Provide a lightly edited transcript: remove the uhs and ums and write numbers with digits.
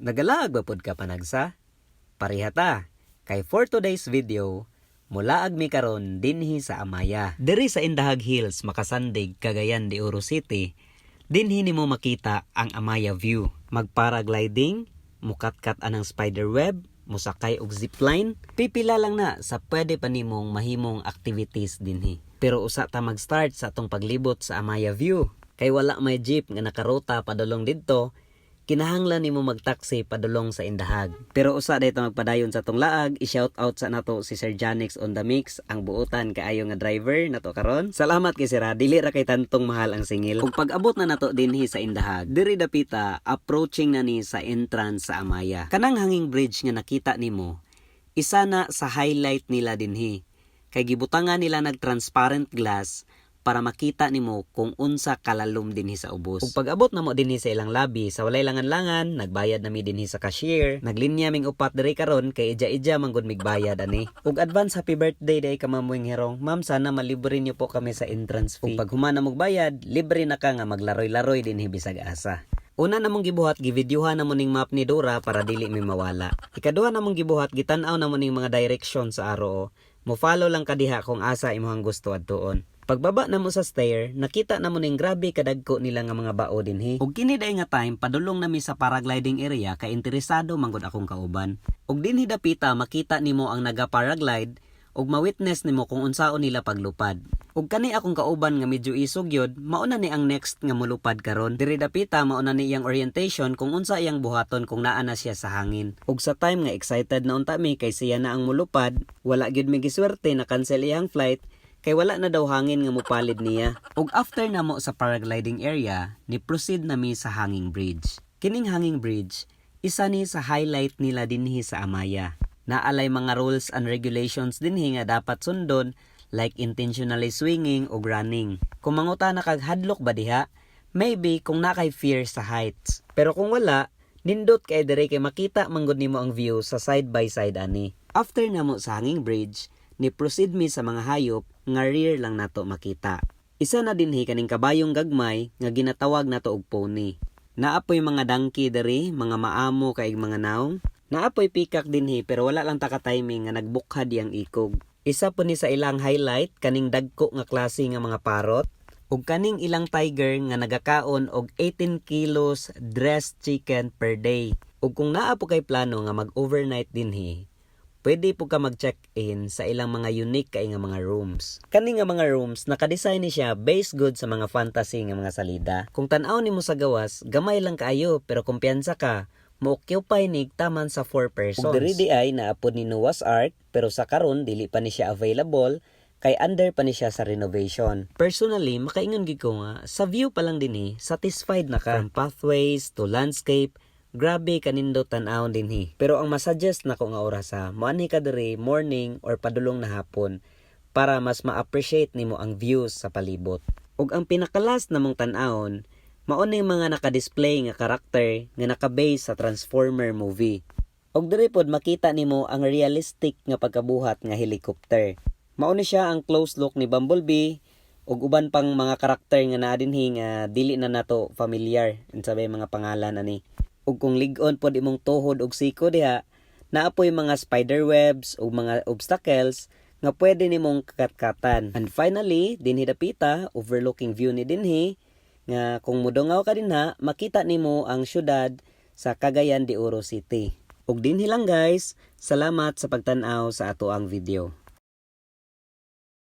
Nagalag ba pod ka panagsa? Parihata, kay for today's video, mulaag mi karon dinhi sa Amaya. Diri sa Indahag Hills, Makasandig, Cagayan de Oro City, dinhi nimo makita ang Amaya view. Magparagliding, mukatkat anang spider web, musakay og zipline, pipila lang na sa pwede pa nimong mahimong activities dinhi. Pero usa ta mag-start sa atong paglibot sa Amaya view. Kay wala may jeep nga nakaruta padulong didto, kinahanglan nimo magtaksi padulong sa Indahag. Pero usa dayto magpadayon sa atong laag, i-shout out sa nato si Sir Janix on the mix, ang buotan kaayo nga driver nato karon. Salamat kay Sir, dili ra kay tantong mahal ang singil. Kung pag-abot na nato dinhi sa Indahag, diri dapita approaching na ni sa entrance sa Amaya. Kanang hanging bridge nga nakita nimo, isa na sa highlight nila dinhi. Kay gibutangan nila nag-transparent glass para makita nimo kung unsa kalalom dinhi sa ubos. Ug pag-abot namo dinhi sa ilang lobby, sa walay langan-langan, nagbayad nami dinhi sa cashier. Naglinya ming upat diri karon kay ija-ija man gud migbayad ani. Ug advance happy birthday day ka Ma'am Herong. Ma'am, sana malibre niyo po kami sa entrance fee. Ug pag humana mog bayad, libre na ka nga maglaroy-laroy dinhi bisag asa. Una namong gibuhat, givideohan namon ning map ni Dora para dili mi mawala. Ikaduha namong gibuhat, gitan-aw namon ning mga direction sa aro. Mo follow lang ka diha kung asa imong gusto adtuon. Pagbaba namo sa stair, nakita namo ning grabe kadagko nila nga mga bao dinhi. Ug kini day nga time padulong nami sa paragliding area kay interesado man gud akong kauban. Ug dinhi dapita makita nimo ang naga-paraglide ug ma-witness nimo kung unsaon nila paglupad. Ug kani akong kauban nga medyo isog yod, mauna ni ang next nga molupad karon. Diri dapita mauna ni iyang orientation kung unsa iyang buhaton kung naa na siya sa hangin. Ug sa time nga excited na unta mi kay siya na ang molupad, wala gyud mi giswerte na cancel iyang flight. Kay wala na daw hangin nga mupalid niya. Ug after namo sa paragliding area, ni proceed nami sa hanging bridge. Kining hanging bridge, isa ni sa highlight nila dinhi sa Amaya. Naalay mga rules and regulations dinhi nga dapat sundon, like intentionally swinging o running. Kung mangutana kag hadlok ba diha, maybe kung na kay fear sa heights. Pero kung wala, nindot kay dire kay makita manggod nimo ang view sa side by side ani. After namo sa hanging bridge, ni proceed mi sa mga hayop nga rear lang nato makita. Isa na dinhi kaning kabayong gagmay nga ginatawag nato og pony. Naapoy mga donkey diri, mga maamo kay mga naong. Naapoy peacock dinhi pero wala lang taka timing nga nagbukhad yang ikog. Isa po ni sa ilang highlight kaning dagko nga klase nga mga parrot ug kaning ilang tiger nga nagakaon og 18 kilos dressed chicken per day. Ug kung naa po kay plano nga mag-overnight dinhi, pwede po ka mag-check-in sa ilang mga unique kay nga mga rooms. Kani nga mga rooms, nakadesign ni siya based good sa mga fantasy nga mga salida. Kung tan-aw nimo sa gawas, gamay lang kaayo pero kumpiyansa ka, mo-occupy nig taman sa 4 persons. Ug diri di ay naapod ni Noah's Ark, pero sa karon dili pa ni siya available kay under pa ni siya sa renovation. Personally, makaingon gid ko nga sa view pa lang dinhi, satisfied na ka. From pathways to landscape, grabe kanindot tan-awon dinhi. Pero ang masuggest nako nga oras moanhi ka diri morning or padulong na hapon para mas ma-appreciate nimo ang views sa palibot. Ug ang pinakalas namong tan-awon, mao ning mga naka-display nga karakter nga naka-base sa Transformer movie. Ug diri pod makita nimo ang realistic nga pagkabuhat nga helicopter. Mao ni siya ang close look ni Bumblebee ug uban pang mga karakter nga naa dinhi nga dili na nato familiar unsabay mga pangalan ani. Ug kung lig-on pod imong tuhod og siko diha, naapoy mga spider webs ug mga obstacles nga pwede nimong katkatan. And finally, dinhi dapita overlooking view ni dinhi nga kung mudungaw ka dinha, makita nimo ang syudad sa Cagayan de Oro City. Ug dinhi lang guys, salamat sa pagtan-aw sa ato ang video.